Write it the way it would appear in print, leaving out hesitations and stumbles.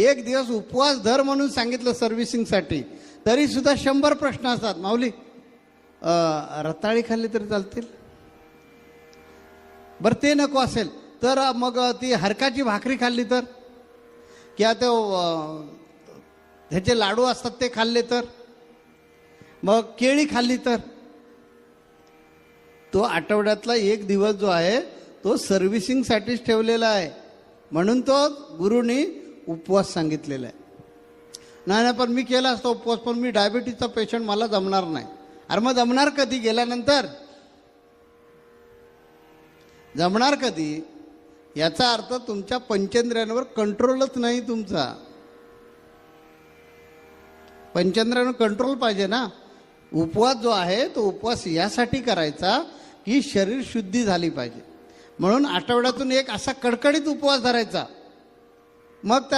एक दिवस उपवास धर म्हणून सांगितलं सर्व्हिसिंगसाठी, तरी सुद्धा 100 प्रश्न असतात. माऊली रताळी खाल्ली तरी चालतील, बरं ते नको असेल तर मग ती हरकाची भाकरी खाल्ली तर, किंवा ते ह्याचे लाडू असतात ते खाल्ले तर, मग केळी खाल्ली तर. तो आठवड्यातला एक दिवस जो आहे तो सर्व्हिसिंगसाठीच ठेवलेला आहे, म्हणून तो गुरुनी उपवास सांगितलेला आहे. नाही पण मी केला असता उपवास, पण मी डायबिटीजचा पेशंट, मला जमणार नाही. अरे मग जमणार कधी? गेल्यानंतर जमणार कधी? याचा अर्थ तुमच्या पंचेंद्रियांवर कंट्रोलच नाही तुमचा. पंचेंद्रियांवर कंट्रोल पाहिजे ना. उपवास जो आहे तो उपवास यासाठी करायचा की शरीर शुद्धी झाली पाहिजे, म्हणून आठवड्यातून एक असा कडकडीत उपवास धरायचा. मग त्याला